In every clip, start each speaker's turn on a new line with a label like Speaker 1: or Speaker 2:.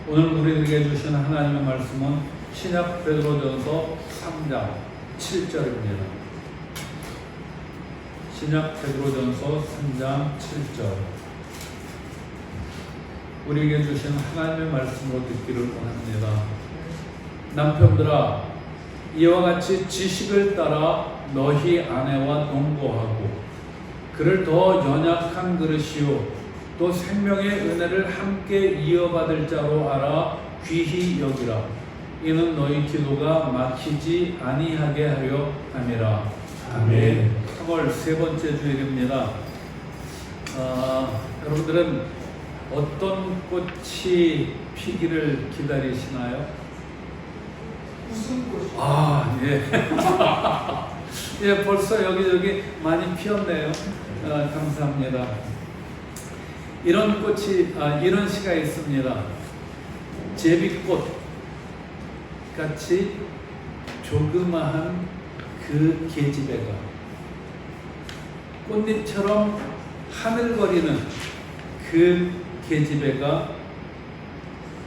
Speaker 1: 오늘 우리에게 주신 하나님의 말씀은 신약 베드로전서 3장 7절입니다. 신약 베드로전서 3장 7절. 우리에게 주신 하나님의 말씀으로 듣기를 원합니다. 남편들아, 이와 같이 지식을 따라 너희 아내와 동거하고 그를 더 연약한 그릇이요 또 생명의 은혜를 함께 이어받을 자로 알아 귀히 여기라. 이는 너희 기도가 막히지 아니하게 하려 함이라. 아멘. 3월 세 번째 주일입니다. 여러분들은 어떤 꽃이 피기를 기다리시나요?
Speaker 2: 무슨 꽃이?
Speaker 1: 예. 예, 벌써 여기저기 많이 피었네요. 감사합니다. 이런 꽃이, 이런 시가 있습니다. 제비꽃 같이 조그마한 그 계집애가 꽃잎처럼 하늘거리는 그 계집애가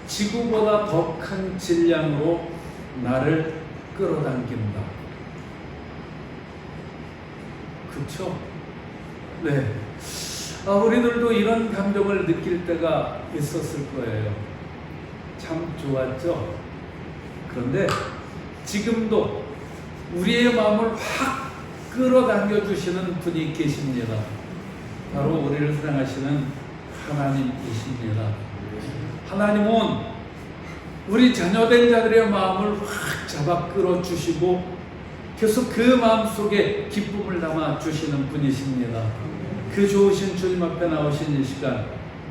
Speaker 1: 지구보다 더 큰 질량으로 나를 끌어당긴다. 그쵸? 네. 우리들도 이런 감정을 느낄 때가 있었을 거예요. 참 좋았죠? 그런데 지금도 우리의 마음을 확 끌어당겨 주시는 분이 계십니다. 바로 우리를 사랑하시는 하나님이십니다. 하나님은 우리 자녀된 자들의 마음을 확 잡아 끌어주시고 계속 그 마음 속에 기쁨을 담아 주시는 분이십니다. 그 좋으신 주님 앞에 나오신 이 시간,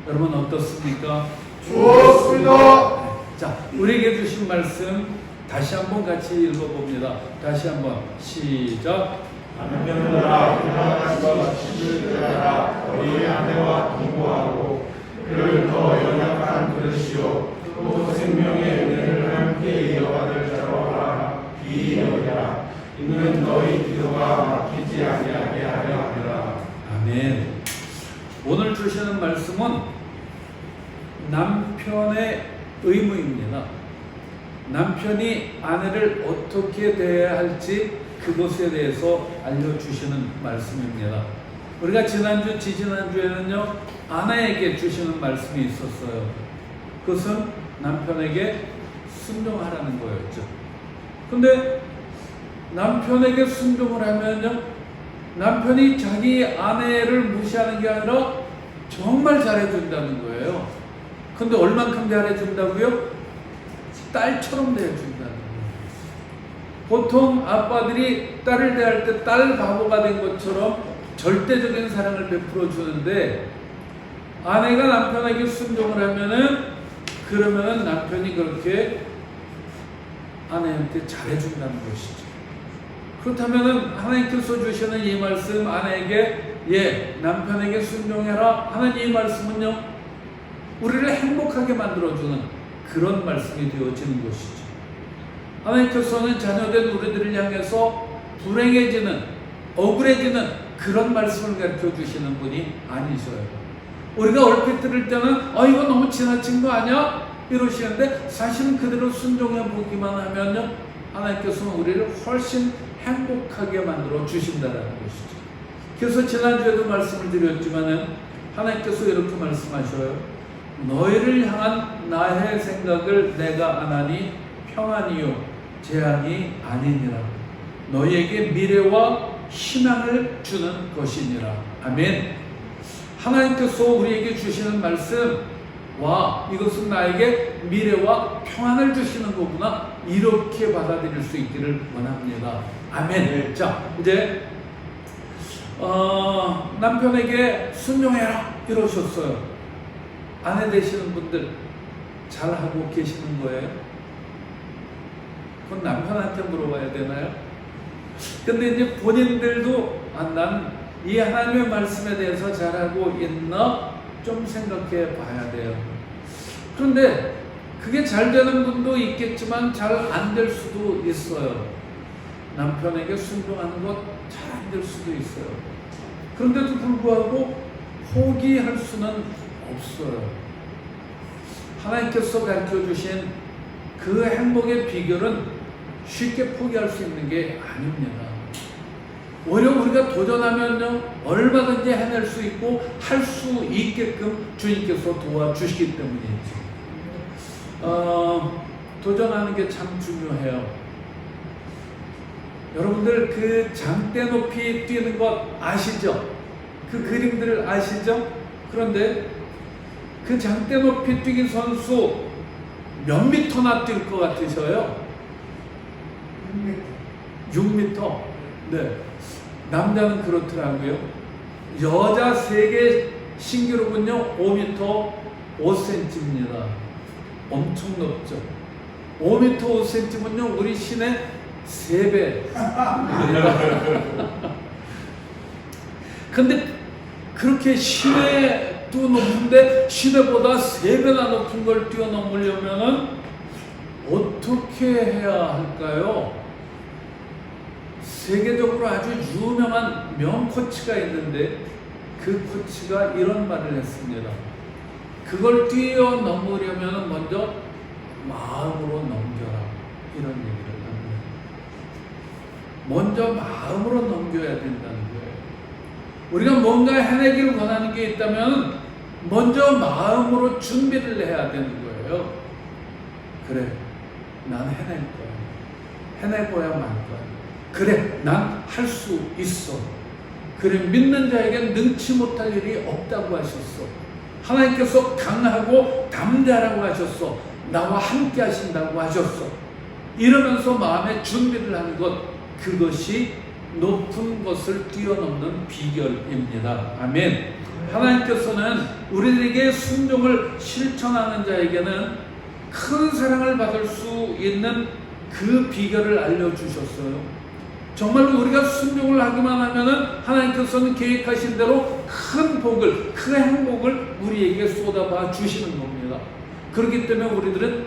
Speaker 1: 여러분 어떻습니까?
Speaker 2: 좋습니다.
Speaker 1: 자, 우리에게 주신 말씀 다시 한번 같이 읽어봅니다. 다시 한번 시작.
Speaker 2: 남편들아, 이와 같이 지식을 따라 너희 아내와 동거하고 그를 더 연약한 그릇이요 또 생명의 은혜를 함께 이어받을 자로 알아 귀히 여기라. 이는 너희 기도가 막히지 아니하게 하려 함이라.
Speaker 1: 아멘. 오늘 주시는 말씀은 남편의 의무입니다. 남편이 아내를 어떻게 대해야 할지 그것에 대해서 알려주시는 말씀입니다. 우리가 지난주, 지지난주에는요, 아내에게 주시는 말씀이 있었어요. 그것은 남편에게 순종하라는 거였죠. 근데 남편에게 순종을 하면요, 남편이 자기 아내를 무시하는 게 아니라 정말 잘해준다는 거예요. 근데 얼만큼 잘해준다고요? 딸처럼 대해준다는 거예요. 보통 아빠들이 딸을 대할 때 딸 바보가 된 것처럼 절대적인 사랑을 베풀어 주는데, 아내가 남편에게 순종을 하면은, 그러면은 남편이 그렇게 아내한테 잘해준다는 것이죠. 그렇다면은 하나님께서 주시는 이 말씀, 아내에게 남편에게 순종해라 하는 이 말씀은요, 우리를 행복하게 만들어주는 그런 말씀이 되어지는 것이죠. 하나님께서는 자녀된 우리들을 향해서 불행해지는, 억울해지는 그런 말씀을 가르쳐 주시는 분이 아니셔요. 우리가 얼핏 들을 때는 이거 너무 지나친 거 아니야? 이러시는데, 사실은 그대로 순종해 보기만 하면요, 하나님께서는 우리를 훨씬 행복하게 만들어 주신다는 것이죠. 그래서 지난주에도 말씀을 드렸지만은 하나님께서 이렇게 말씀하셔요. 너희를 향한 나의 생각을 내가 아나니 평안이요 재앙이 아니니라. 너희에게 미래와 희망을 주는 것이니라. 아멘. 하나님께서 우리에게 주시는 말씀, 와, 이것은 나에게 미래와 평안을 주시는 거구나, 이렇게 받아들일 수 있기를 원합니다. 아멘.
Speaker 2: 네.
Speaker 1: 자, 이제 남편에게 순종해라 이러셨어요. 아내 되시는 분들 잘하고 계시는 거예요? 그건 남편한테 물어봐야 되나요? 근데 이제 본인들도 난 이 하나님의 말씀에 대해서 잘하고 있나 좀 생각해 봐야 돼요. 그런데 그게 잘 되는 분도 있겠지만 잘 안 될 수도 있어요. 남편에게 순종하는 것 잘 안 될 수도 있어요. 그런데도 불구하고 포기할 수는 없어요. 하나님께서 가르쳐 주신 그 행복의 비결은 쉽게 포기할 수 있는 게 아닙니다. 오히려 우리가 도전하면요, 얼마든지 해낼 수 있고 할 수 있게끔 주님께서 도와주시기 때문이죠. 도전하는 게 참 중요해요. 여러분들 그 장대 높이 뛰는 것 아시죠? 그 그림들을 아시죠? 그런데 그 장대 높이 뛰기 선수 몇 미터나 뛸 것 같으셔요? 6m. 네. 남자는 그렇더라고요. 여자 세계 신기록은요 5m 5cm입니다. 엄청 높죠. 5m 5cm면요 우리 신의 3배. 근데 그렇게 시내도 높은데 시내보다 3배나 높은 걸 뛰어넘으려면은 어떻게 해야 할까요? 세계적으로 아주 유명한 명코치가 있는데 그 코치가 이런 말을 했습니다. 그걸 뛰어넘으려면 먼저 마음으로 넘겨라, 이런 얘기를 합니다. 먼저 마음으로 넘겨야 된다는 거예요. 우리가 뭔가 해내기를 원하는 게 있다면 먼저 마음으로 준비를 해야 되는 거예요. 그래, 난 해낼 거야. 해내고야 말 거야. 그래, 난 할 수 있어. 그래, 믿는 자에게 능치 못할 일이 없다고 하셨어. 하나님께서 강하고 담대하라고 하셨어. 나와 함께 하신다고 하셨어. 이러면서 마음의 준비를 하는 것, 그것이 높은 것을 뛰어넘는 비결입니다. 아멘. 하나님께서는 우리들에게 순종을 실천하는 자에게는 큰 사랑을 받을 수 있는 그 비결을 알려주셨어요. 정말로 우리가 순종을 하기만 하면은 하나님께서는 계획하신 대로 큰 복을, 큰 행복을 우리에게 쏟아봐 주시는 겁니다. 그렇기 때문에 우리들은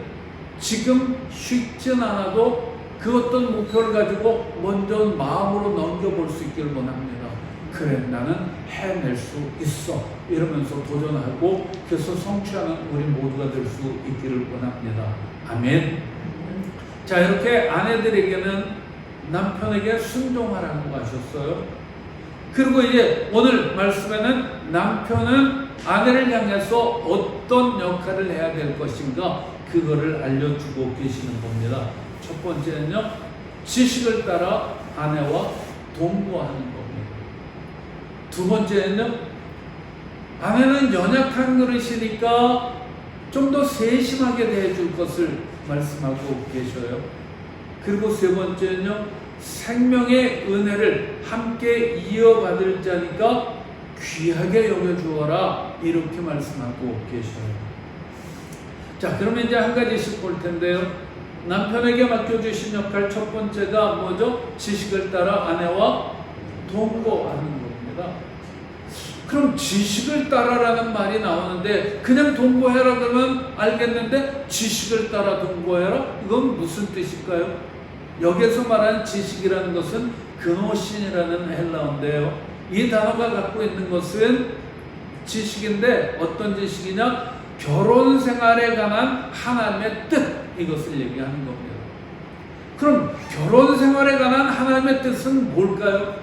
Speaker 1: 지금 쉽진 않아도 그 어떤 목표를 가지고 먼저 마음으로 넘겨볼 수 있기를 원합니다. 그래, 나는 해낼 수 있어. 이러면서 도전하고 그래서 성취하는 우리 모두가 될 수 있기를 원합니다. 아멘. 자, 이렇게 아내들에게는 남편에게 순종하라고 하셨어요. 그리고 이제 오늘 말씀에는 남편은 아내를 향해서 어떤 역할을 해야 될 것인가, 그거를 알려주고 계시는 겁니다. 첫 번째는요, 지식을 따라 아내와 동거하는 겁니다. 두 번째는요, 아내는 연약한 그릇이니까 좀 더 세심하게 대해줄 것을 말씀하고 계셔요. 그리고 세 번째는요, 생명의 은혜를 함께 이어받을 자니까 귀하게 여겨주어라, 이렇게 말씀하고 계셔요. 자, 그러면 이제 한 가지씩 볼 텐데요. 남편에게 맡겨주신 역할 첫 번째가 뭐죠? 지식을 따라 아내와 동거하는 겁니다. 그럼 지식을 따라라는 말이 나오는데 그냥 동거해라 그러면 알겠는데 지식을 따라 동거해라? 이건 무슨 뜻일까요? 여기에서 말하는 지식이라는 것은 그노신이라는 헬라어인데요. 이 단어가 갖고 있는 것은 지식인데 어떤 지식이냐? 결혼 생활에 관한 하나님의 뜻, 이것을 얘기하는 겁니다. 그럼 결혼 생활에 관한 하나님의 뜻은 뭘까요?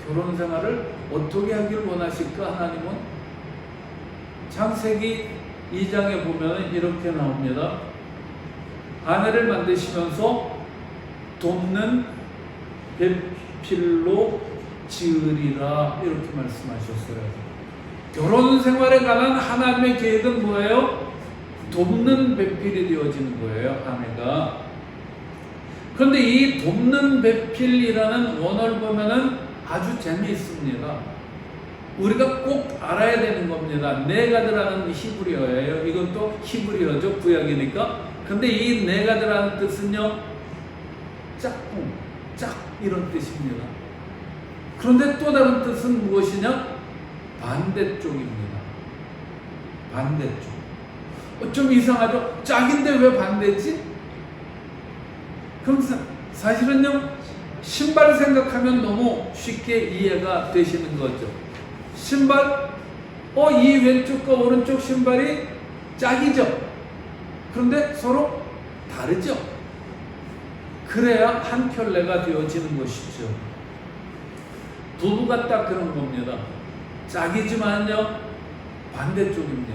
Speaker 1: 결혼 생활을 어떻게 하길 원하실까 하나님은? 창세기 2장에 보면 이렇게 나옵니다. 아내를 만드시면서 돕는 배필로 지으리라, 이렇게 말씀하셨어요. 결혼 생활에 관한 하나님의 계획은 뭐예요? 돕는 배필이 되어지는 거예요, 아내가. 그런데 이 돕는 배필이라는 원어를 보면은 아주 재미있습니다. 우리가 꼭 알아야 되는 겁니다. 네가드라는 히브리어예요. 이건 또 히브리어죠, 구약이니까. 근데 이 네가드라는 뜻은요, 짝꿍, 짝, 이런 뜻입니다. 그런데 또 다른 뜻은 무엇이냐? 반대쪽입니다. 반대쪽. 좀 이상하죠? 짝인데 왜 반대지? 그럼 사실은요, 신발 생각하면 너무 쉽게 이해가 되시는 거죠. 신발, 이 왼쪽과 오른쪽 신발이 짝이죠. 그런데 서로 다르죠. 그래야 한 켤레가 되어지는 것이죠. 부부가 딱 그런 겁니다. 짝이지만요, 반대쪽입니다.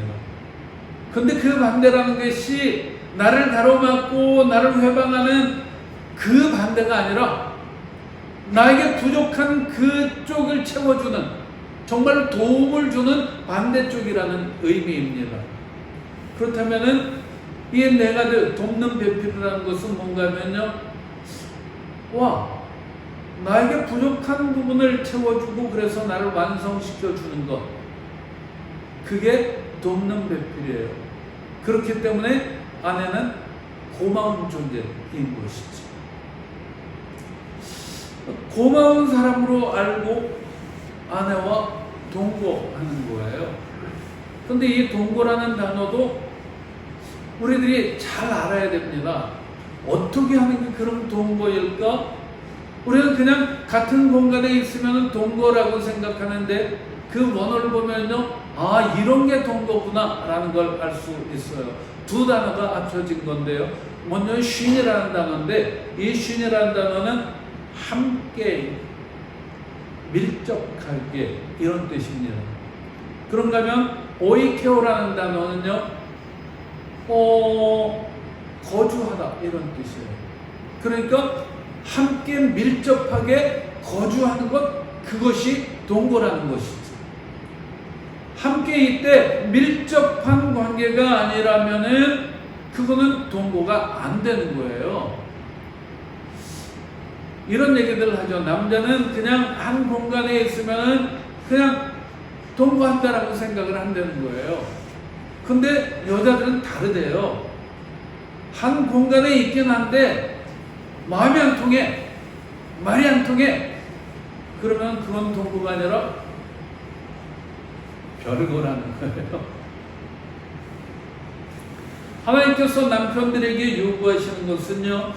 Speaker 1: 근데 그 반대라는 것이 나를 가로막고 나를 회방하는 그 반대가 아니라 나에게 부족한 그쪽을 채워주는, 정말 도움을 주는 반대쪽이라는 의미입니다. 그렇다면은 이 내가 돕는 배필이라는 것은 뭔가 하면요, 나에게 부족한 부분을 채워주고 그래서 나를 완성시켜 주는 것, 그게 돕는 배필이에요. 그렇기 때문에 아내는 고마운 존재인 것이지. 고마운 사람으로 알고 아내와 동거하는 거예요. 근데 이 동거라는 단어도 우리들이 잘 알아야 됩니다. 어떻게 하는 게 그런 동거일까? 우리는 그냥 같은 공간에 있으면 동거라고 생각하는데 그 원어를 보면요, 이런 게 동거구나 라는 걸 알 수 있어요. 두 단어가 합쳐진 건데요. 먼저 쉰이라는 단어인데, 이 쉰이라는 단어는 함께, 밀접하게, 이런 뜻입니다. 그런가 하면 오이케오라는 단어는요, 거주하다, 이런 뜻이에요. 그러니까 함께 밀접하게 거주하는 것, 그것이 동거라는 것이죠. 함께 이때 밀접한 관계가 아니라면은 그거는 동거가 안 되는 거예요. 이런 얘기들 하죠. 남자는 그냥 한 공간에 있으면은 그냥 동거한다라고 생각을 한다는 거예요. 근데 여자들은 다르대요. 한 공간에 있긴 한데 마음이 안 통해, 말이 안 통해. 그러면 그건 동거가 아니라 별거라는 거예요. 하나님께서 남편들에게 요구하시는 것은요,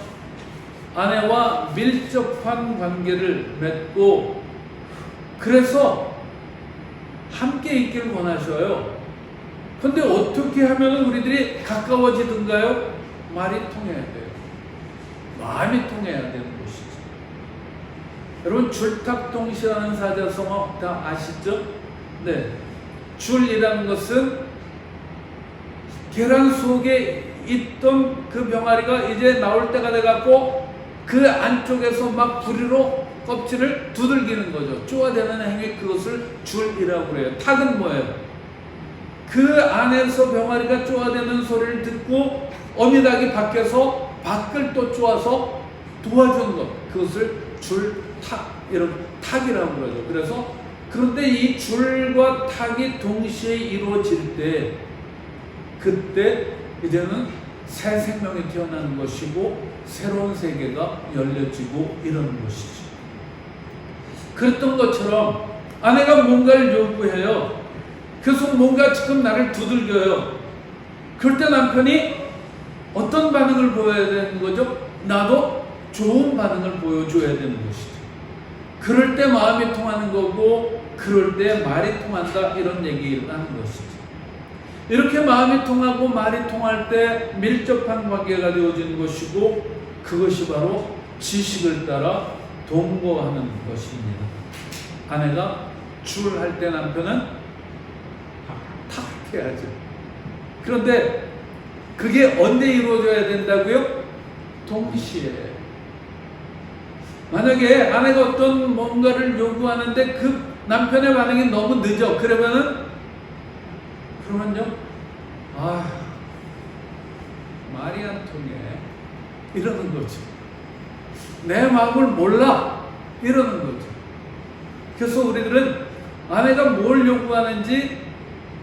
Speaker 1: 아내와 밀접한 관계를 맺고 그래서 함께 있길 원하셔요. 근데 어떻게 하면 우리들이 가까워지든가요? 말이 통해야 돼요. 마음이 통해야 되는 것이죠. 여러분, 줄탁동시라는 사자성어 다 아시죠? 네. 줄이라는 것은 계란 속에 있던 그 병아리가 이제 나올 때가 돼갖고 그 안쪽에서 막 부리로 껍질을 두들기는 거죠. 쪼아대는 행위, 그것을 줄이라고 그래요. 탁은 뭐예요? 그 안에서 병아리가 쪼아대는 소리를 듣고 어미닭이 밖에서 밖을 또 쪼아서 도와주는 것, 그것을 줄탁, 이런 탁이라고 그러죠. 그래서 그런데 이 줄과 탁이 동시에 이루어질 때, 그때 이제는 새 생명이 태어나는 것이고 새로운 세계가 열려지고 이러는 것이죠. 그랬던 것처럼 아내가 뭔가를 요구해요. 그래서 뭔가 지금 나를 두들겨요. 그럴 때 남편이 어떤 반응을 보여야 되는 거죠? 나도 좋은 반응을 보여줘야 되는 것이죠. 그럴 때 마음이 통하는 거고 그럴 때 말이 통한다, 이런 얘기를 하는 것이죠. 이렇게 마음이 통하고 말이 통할 때 밀접한 관계가 되어지는 것이고 그것이 바로 지식을 따라 동거하는 것입니다. 아내가 줄 할 때 남편은 탁 해야죠. 그런데 그게 언제 이루어져야 된다고요? 동시에. 만약에 아내가 어떤 뭔가를 요구하는데 그 남편의 반응이 너무 늦어. 그러면요, 말이 안 통해. 이러는 거죠. 내 마음을 몰라. 이러는 거죠. 그래서 우리들은 아내가 뭘 요구하는지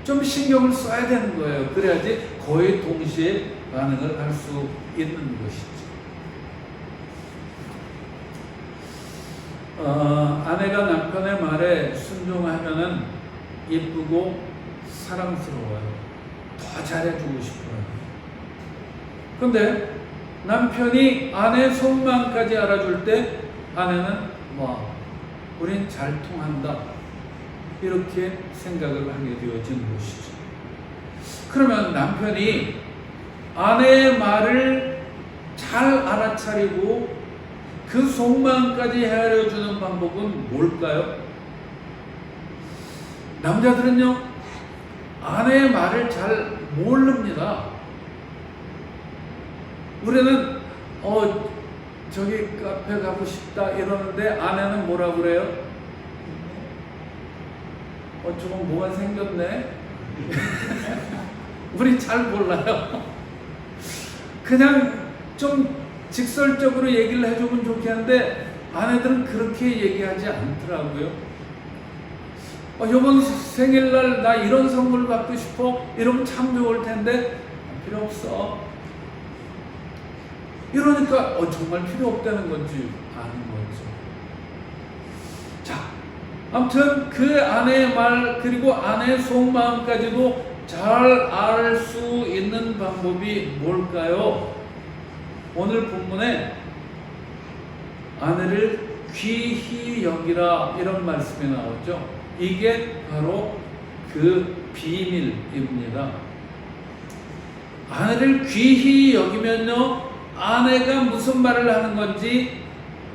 Speaker 1: 좀 신경을 써야 되는 거예요. 그래야지 거의 동시에 반응을 할 수 있는 것이죠. 아내가 남편의 말에 순종하면은 이쁘고 사랑스러워요. 더 잘해주고 싶어요. 근데 남편이 아내의 속마음까지 알아줄 때 아내는 우린 잘 통한다. 이렇게 생각을 하게 되어지는 것이죠. 그러면 남편이 아내의 말을 잘 알아차리고 그 속마음까지 헤아려주는 방법은 뭘까요? 남자들은요, 아내의 말을 잘 모릅니다. 우리는 저기 카페 가고 싶다 이러는데 아내는 뭐라 그래요? 조금 뭐가 생겼네. 우리 잘 몰라요. 그냥 좀 직설적으로 얘기를 해주면 좋겠는데 아내들은 그렇게 얘기하지 않더라고요. 이번 생일날 나 이런 선물 받고 싶어 이러면 참 좋을 텐데 필요 없어. 이러니까 정말 필요 없다는 건지 아는 거죠. 자, 아무튼 그 아내의 말 그리고 아내의 속마음까지도 잘 알 수 있는 방법이 뭘까요? 오늘 본문에 아내를 귀히 여기라 이런 말씀이 나오죠. 이게 바로 그 비밀입니다. 아내를 귀히 여기면요, 아내가 무슨 말을 하는 건지,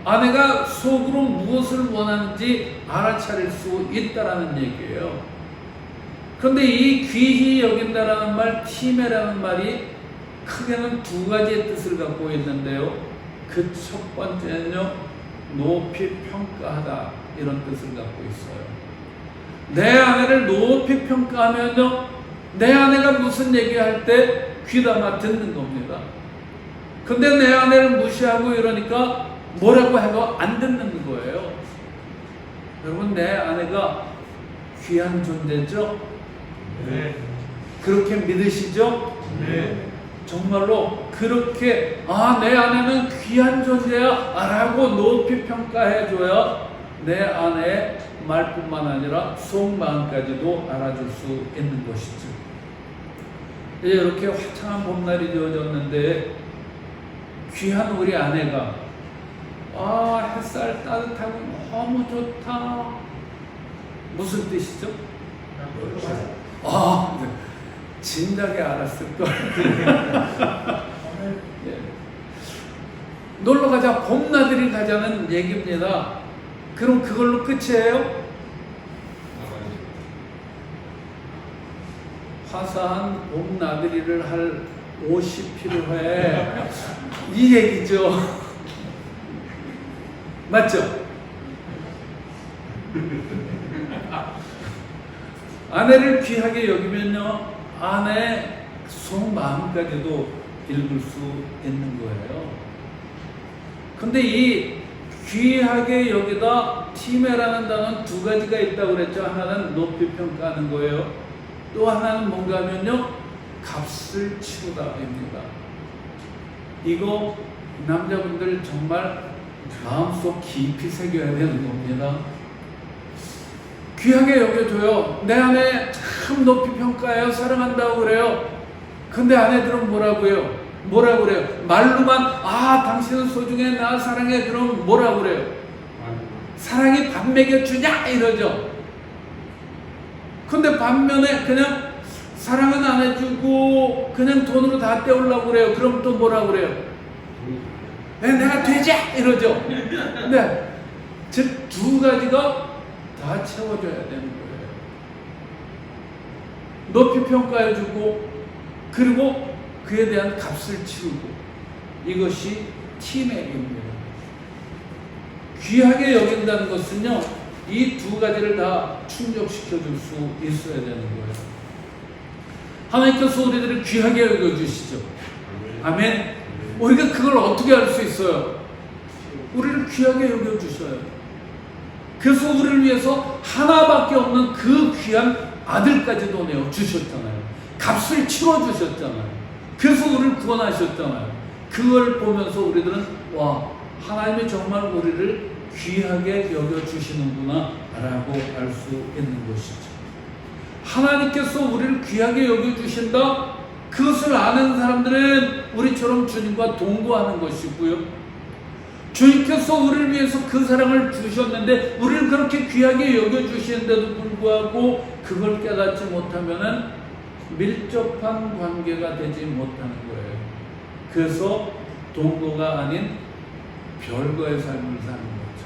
Speaker 1: 아내가 속으로 무엇을 원하는지 알아차릴 수 있다라는 얘기예요. 그런데 이 귀히 여긴다라는 말, 티메라는 말이 크게는 두 가지의 뜻을 갖고 있는데요. 그 첫 번째는요, 높이 평가하다 이런 뜻을 갖고 있어요. 내 아내를 높이 평가하면요, 내 아내가 무슨 얘기할 때 귀담아 듣는 겁니다. 근데 내 아내를 무시하고 이러니까 뭐라고 해도 안 듣는 거예요. 여러분, 내 아내가 귀한 존재죠?
Speaker 2: 네.
Speaker 1: 그렇게 믿으시죠?
Speaker 2: 네.
Speaker 1: 정말로 그렇게 내 아내는 귀한 존재야 라고 높이 평가해줘야 내 아내의 말뿐만 아니라 속마음까지도 알아줄 수 있는 것이죠. 이제 이렇게 화창한 봄날이 되어졌는데 귀한 우리 아내가 햇살 따뜻하고 너무 좋다. 무슨 뜻이죠? 네. 진작에 알았을걸. 예. 놀러 가자, 봄나들이 가자는 얘기입니다. 그럼 그걸로 끝이에요? 화사한 봄나들이를 할 옷이 필요해. 이 얘기죠. 맞죠? 아내를 귀하게 여기면요, 아내의 속마음까지도 읽을 수 있는 거예요. 근데 이 귀하게 여기다 티메라는 단어는 두 가지가 있다고 그랬죠. 하나는 높이 평가하는 거예요. 또 하나는 뭔가 하면요, 값을 치르다입니다. 이거 남자분들 정말 마음속 깊이 새겨야 되는 겁니다. 귀하게 여겨줘요. 내 아내 참 높이 평가해요. 사랑한다고 그래요. 근데 아내들은 뭐라고 해요? 뭐라고 그래요? 말로만 당신은 소중해, 나 사랑해. 그럼 뭐라고 그래요? 사랑이 밥 먹여주냐? 이러죠. 근데 반면에 그냥 사랑은 안 해주고 그냥 돈으로 다 때우려고 그래요. 그럼 또 뭐라고 그래요? 내가 되자! 이러죠. 네. 즉 두 가지가 다 채워줘야 되는 거예요. 높이 평가해주고 그리고 그에 대한 값을 치르고, 이것이 티메입니다. 귀하게 여긴다는 것은요, 이 두 가지를 다 충족시켜 줄 수 있어야 되는 거예요. 하나님께서 우리들을 귀하게 여겨주시죠. 아멘. 우리가 그걸 어떻게 할 수 있어요? 우리를 귀하게 여겨주셔요. 그래서 우리를 위해서 하나밖에 없는 그 귀한 아들까지도 내어주셨잖아요. 값을 치러주셨잖아요. 그래서 우리를 구원하셨잖아요. 그걸 보면서 우리들은 하나님이 정말 우리를 귀하게 여겨주시는구나 라고 알 수 있는 것이죠. 하나님께서 우리를 귀하게 여겨주신다, 그것을 아는 사람들은 우리처럼 주님과 동거하는 것이고요. 주님께서 우리를 위해서 그 사랑을 주셨는데 우리를 그렇게 귀하게 여겨주시는데도 불구하고 그걸 깨닫지 못하면은 밀접한 관계가 되지 못하는 거예요. 그래서 동거가 아닌 별거의 삶을 사는 거죠.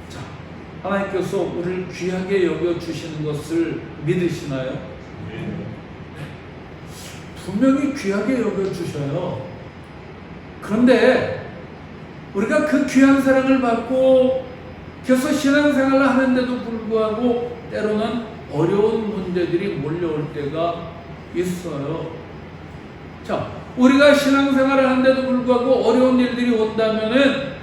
Speaker 1: 자, 하나님께서 우리를 귀하게 여겨주시는 것을 믿으시나요? 분명히 귀하게 여겨주셔요. 그런데 우리가 그 귀한 사랑을 받고 계속 신앙생활을 하는데도 불구하고 때로는 어려운 문제들이 몰려올 때가 있어요. 자, 우리가 신앙생활을 하는데도 불구하고 어려운 일들이 온다면은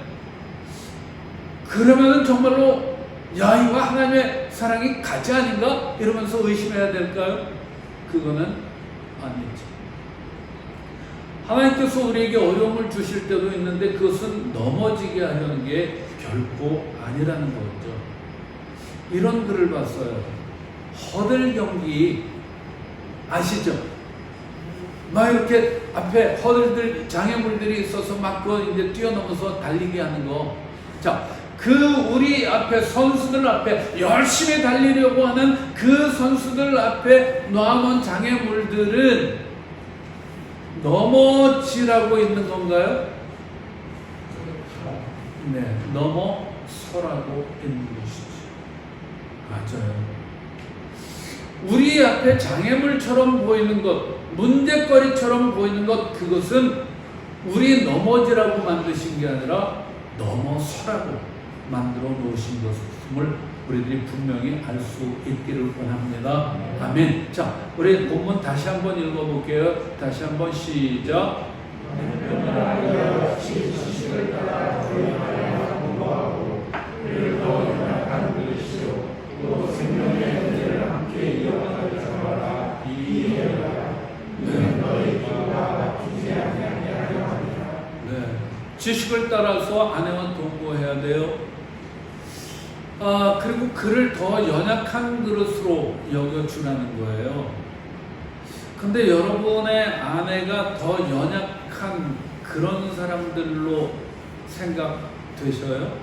Speaker 1: 그러면은 정말로 야, 이거 하나님의 사랑이 가지 아닌가? 이러면서 의심해야 될까요? 그거는 아니죠. 하나님께서 우리에게 어려움을 주실 때도 있는데 그것은 넘어지게 하려는 게 결코 아니라는 거죠. 이런 글을 봤어요. 허들 경기 아시죠? 막 이렇게 앞에 허들들, 장애물들이 있어서 막 그 이제 뛰어넘어서 달리게 하는 거. 자, 그 우리 앞에 선수들 앞에 열심히 달리려고 하는 그 선수들 앞에 놔놓은 장애물들은 넘어지라고 있는 건가요? 네, 넘어서라고 있는 것이죠. 맞아요. 우리 앞에 장애물처럼 보이는 것, 문제거리처럼 보이는 것, 그것은 우리 넘어지라고 만드신 게 아니라 넘어서라고 만들어 놓으신 것임을 우리들이 분명히 알 수 있기를 원합니다. 아멘. 자, 우리 본문 다시 한번 읽어볼게요. 다시 한번 시작. 지식을 따라서 아내와 동거해야 돼요. 그리고 그를 더 연약한 그릇으로 여겨주라는 거예요. 근데 여러분의 아내가 더 연약한 그런 사람들로 생각되셔요?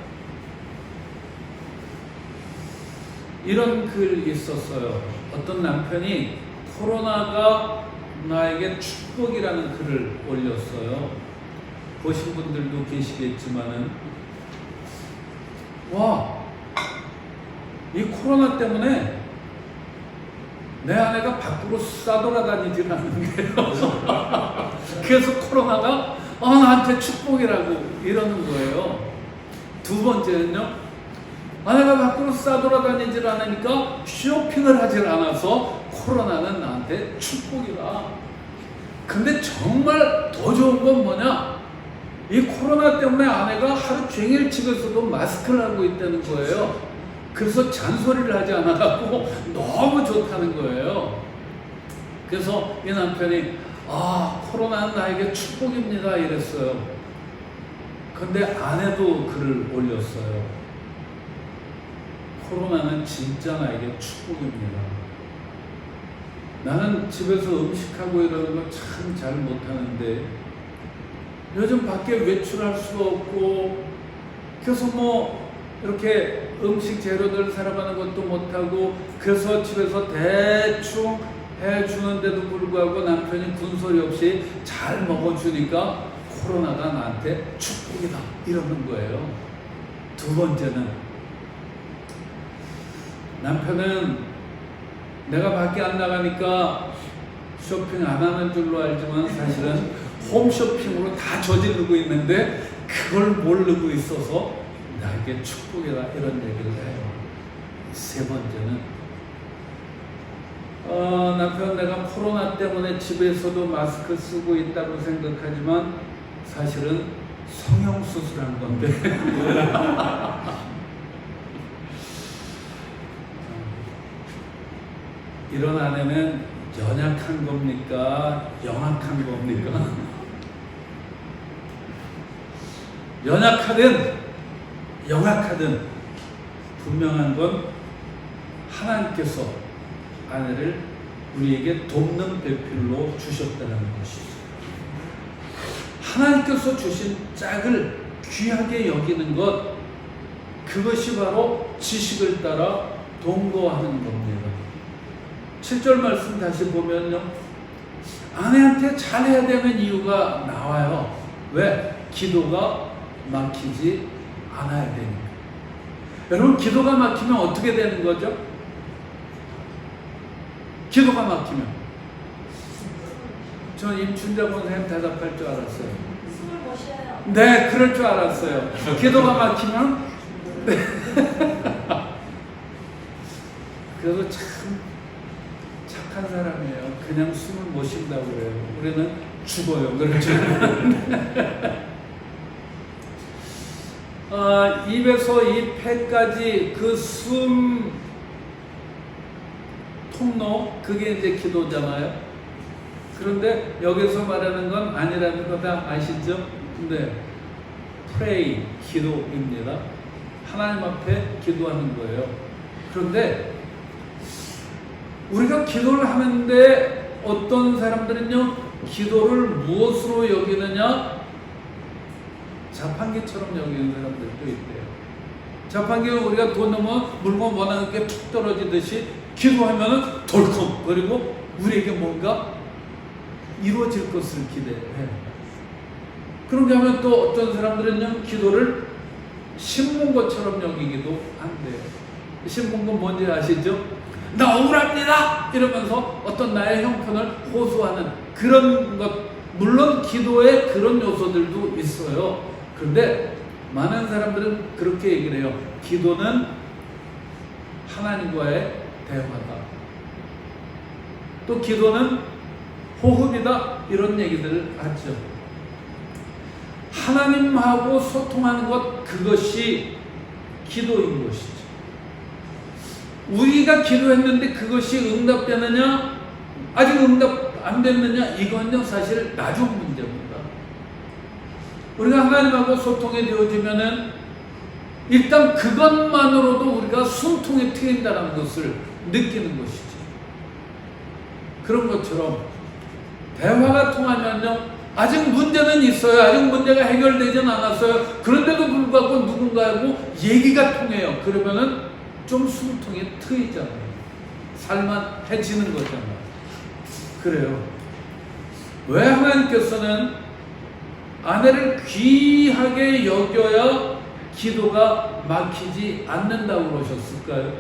Speaker 1: 이런 글 있었어요. 어떤 남편이 코로나가 나에게 축복이라는 글을 올렸어요. 보신 분들도 계시겠지만은, 와, 이 코로나 때문에 내 아내가 밖으로 싸돌아다니질 않는 거예요. 그래서 코로나가 나한테 축복이라고 이러는 거예요. 두 번째는요, 아내가 밖으로 싸돌아다니질 않으니까 쇼핑을 하질 않아서 코로나는 나한테 축복이다. 근데 정말 더 좋은 건 뭐냐? 이 코로나 때문에 아내가 하루 종일 집에서도 마스크를 하고 있다는 거예요. 그래서 잔소리를 하지 않아갖고 너무 좋다는 거예요. 그래서 이 남편이 코로나는 나에게 축복입니다 이랬어요. 근데 아내도 글을 올렸어요. 코로나는 진짜 나에게 축복입니다. 나는 집에서 음식하고 이러는 거 참 잘 못하는데 요즘 밖에 외출할 수가 없고 그래서 뭐 이렇게 음식 재료들 사러가는 것도 못하고 그래서 집에서 대충 해주는데도 불구하고 남편이 군소리 없이 잘 먹어주니까 코로나가 나한테 축복이다 이러는 거예요. 두 번째는 남편은 내가 밖에 안 나가니까 쇼핑 안 하는 줄로 알지만 사실은 홈쇼핑으로 다 저지르고 있는데 그걸 모르고 있어서 나에게 축복이다 이런 얘기를 해요. 세 번째는 남편 내가 코로나 때문에 집에서도 마스크 쓰고 있다고 생각하지만 사실은 성형수술한 건데 이런 아내는 연약한 겁니까? 영악한 겁니까? 연약하든 영악하든 분명한 건 하나님께서 아내를 우리에게 돕는 배필로 주셨다는 것이죠. 하나님께서 주신 짝을 귀하게 여기는 것, 그것이 바로 지식을 따라 동거하는 겁니다. 7절 말씀 다시 보면요, 아내한테 잘해야 되는 이유가 나와요. 왜? 기도가 막히지 않아야 되니까. 여러분, 기도가 막히면 어떻게 되는 거죠? 기도가 막히면 전 임춘자 권사님 대답할 줄 알았어요.
Speaker 3: 숨을 못 쉬어요.
Speaker 1: 네, 그럴 줄 알았어요. 기도가 막히면 네. 그래서 참 착한 사람이에요. 그냥 숨을 못 쉰다고 그래요. 우리는 죽어요. 그렇죠. 입에서 이 폐까지 그 숨 통로, 그게 이제 기도잖아요. 그런데 여기서 말하는 건 아니라는 거 다 아시죠? 네, pray, 기도입니다. 하나님 앞에 기도하는 거예요. 그런데 우리가 기도를 하는데 어떤 사람들은요, 기도를 무엇으로 여기느냐? 자판기처럼 여기는 사람들도 있대요. 자판기는 우리가 돈 넣으면 물건 원하는 게 툭 떨어지듯이 기도하면은 덜컹, 그리고 우리에게 뭔가 이루어질 것을 기대해요. 그런가 하면 또 어떤 사람들은요, 기도를 신문고처럼 여기기도 한대요. 신문고 뭔지 아시죠? 나 억울합니다! 이러면서 어떤 나의 형편을 호소하는 그런 것, 물론 기도에 그런 요소들도 있어요. 그런데 많은 사람들은 그렇게 얘기를 해요. 기도는 하나님과의 대화다. 또 기도는 호흡이다. 이런 얘기들을 하죠. 하나님하고 소통하는 것, 그것이 기도인 것이죠. 우리가 기도했는데 그것이 응답되느냐, 아직 응답 안 됐느냐, 이건요 사실 나중 문제입니다. 우리가 하나님하고 소통이 되어지면은 일단 그것만으로도 우리가 숨통에 트인다는 것을 느끼는 것이죠. 그런 것처럼 대화가 통하면요, 아직 문제는 있어요. 아직 문제가 해결되지는 않았어요. 그런데도 불구하고 누군가하고 얘기가 통해요. 그러면은 좀 숨통이 트이잖아요. 살만해지는 거잖아요. 그래요. 왜 하나님께서는 아내를 귀하게 여겨야 기도가 막히지 않는다고 그러셨을까요?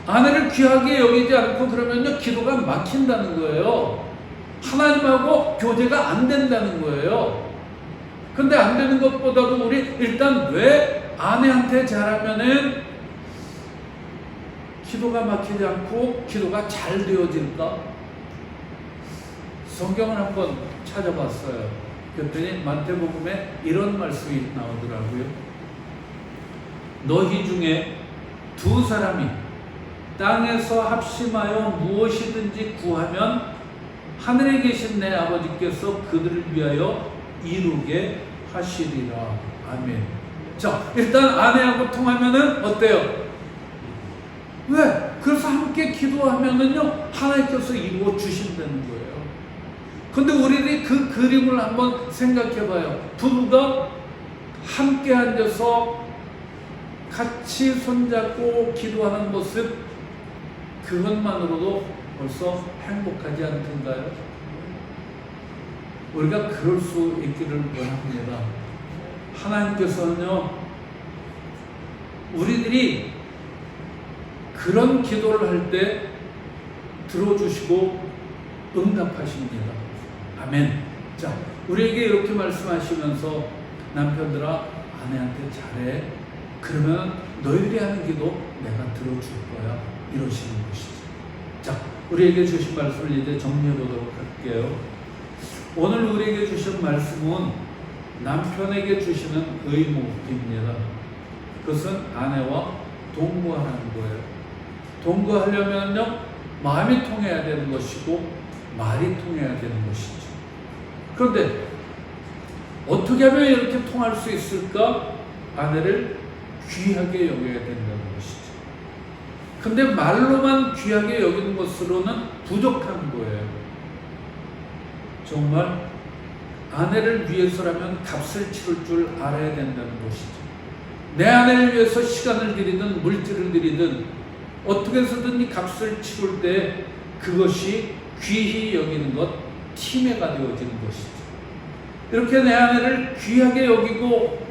Speaker 1: 아내를 귀하게 여기지 않고 그러면요, 기도가 막힌다는 거예요. 하나님하고 교제가 안 된다는 거예요. 근데 안 되는 것보다도 우리 일단 왜 아내한테 잘하면은 기도가 막히지 않고 기도가 잘 되어질까? 성경을 한번 찾아봤어요. 그랬더니 마태복음에 이런 말씀이 나오더라고요. 너희 중에 두 사람이 땅에서 합심하여 무엇이든지 구하면 하늘에 계신 내 아버지께서 그들을 위하여 이루게 하시리라. 아멘. 자, 일단 아내하고 통하면은 어때요? 왜? 그래서 함께 기도하면은요, 하나님께서 이루어 주신다는 거예요. 근데 우리들이 그 그림을 한번 생각해 봐요. 부부가 함께 앉아서 같이 손잡고 기도하는 모습, 그것만으로도 벌써 행복하지 않던가요? 우리가 그럴 수 있기를 원합니다. 하나님께서는요, 우리들이 그런 기도를 할 때 들어주시고 응답하십니다. 아멘. 자, 우리에게 이렇게 말씀하시면서 남편들아, 아내한테 잘해. 그러면 너희들이 하는 기도 내가 들어줄 거야. 이러시는 것이죠. 자, 우리에게 주신 말씀을 이제 정리해 보도록 할게요. 오늘 우리에게 주신 말씀은 남편에게 주시는 의무입니다. 그것은 아내와 동거하는 거예요. 동거하려면요, 마음이 통해야 되는 것이고 말이 통해야 되는 것이죠. 그런데 어떻게 하면 이렇게 통할 수 있을까? 아내를 귀하게 여겨야 된다는 것이죠. 근데 말로만 귀하게 여기는 것으로는 부족한 거예요. 정말 아내를 위해서라면 값을 치를 줄 알아야 된다는 것이죠. 내 아내를 위해서 시간을 들이든 물질을 들이든 어떻게 해서든 이 값을 치를 때 그것이 귀히 여기는 것, 티매가 되어지는 것이죠. 이렇게 내 아내를 귀하게 여기고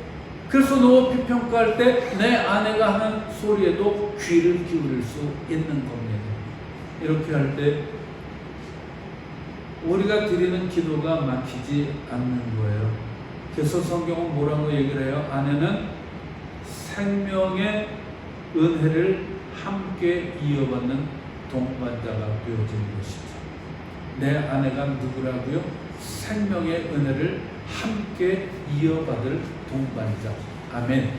Speaker 1: 그래서 높이 평가할 때 내 아내가 하는 소리에도 귀를 기울일 수 있는 겁니다. 이렇게 할 때 우리가 드리는 기도가 막히지 않는 거예요. 그래서 성경은 뭐라고 얘기를 해요? 아내는 생명의 은혜를 함께 이어받는 동반자가 되어지는 것이죠. 내 아내가 누구라고요? 생명의 은혜를 함께 이어받을 동반자. 아멘.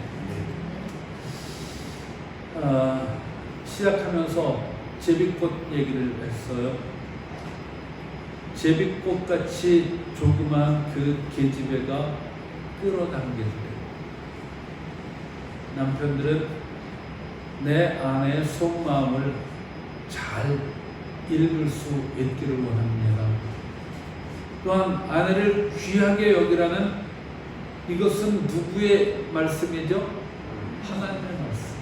Speaker 1: 시작하면서 제비꽃 얘기를 했어요. 제비꽃같이 조그만 그 계집애가 끌어당길 때 남편들은 내 아내의 속마음을 잘 읽을 수 있기를 원합니다. 또한 아내를 귀하게 여기라는 이것은 누구의 말씀이죠? 하나님의 말씀.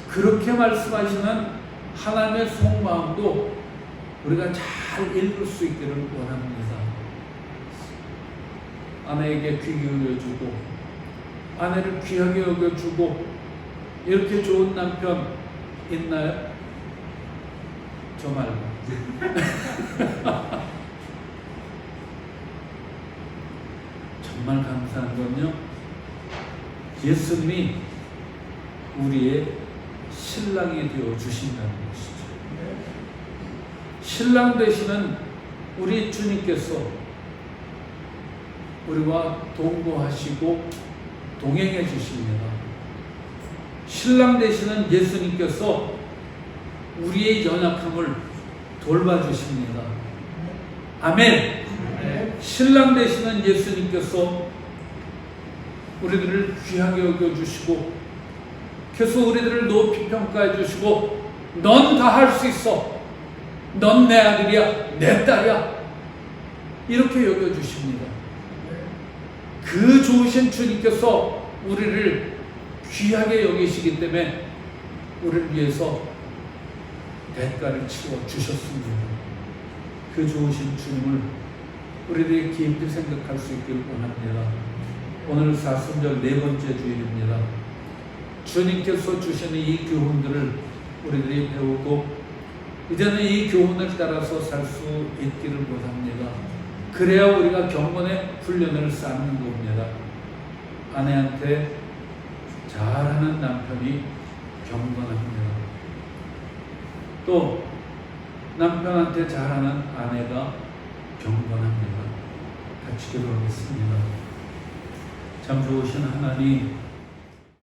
Speaker 1: 그렇게 말씀하시는 하나님의 속마음도 우리가 잘 읽을 수 있기를 원합니다. 아내에게 귀 기울여주고 아내를 귀하게 여겨주고 이렇게 좋은 남편 있나요? 저 말고. 정말 감사한 건요, 예수님이 우리의 신랑이 되어 주신다는 것이죠. 신랑 되시는 우리 주님께서 우리와 동거하시고 동행해 주십니다. 신랑 되시는 예수님께서 우리의 연약함을 돌봐주십니다. 아멘. 신랑 되시는 예수님께서 우리들을 귀하게 여겨주시고 그래서 우리들을 높이 평가해 주시고 넌 다 할 수 있어. 넌 내 아들이야. 내 딸이야. 이렇게 여겨주십니다. 그 좋으신 주님께서 우리를 귀하게 여기시기 때문에 우리를 위해서 대가를 치워 주셨습니다. 그 좋으신 주님을 우리들이 깊이 생각할 수 있길 원합니다. 오늘 사순절 네 번째 주일입니다. 주님께서 주시는 이 교훈들을 우리들이 배우고 이제는 이 교훈을 따라서 살 수 있기를 원합니다. 그래야 우리가 경건의 훈련을 쌓는 겁니다. 아내한테 잘하는 남편이 경건합니다. 또 남편한테 잘하는 아내가 경건합니다. 같이 기도하겠습니다. 참 좋으신 하나님,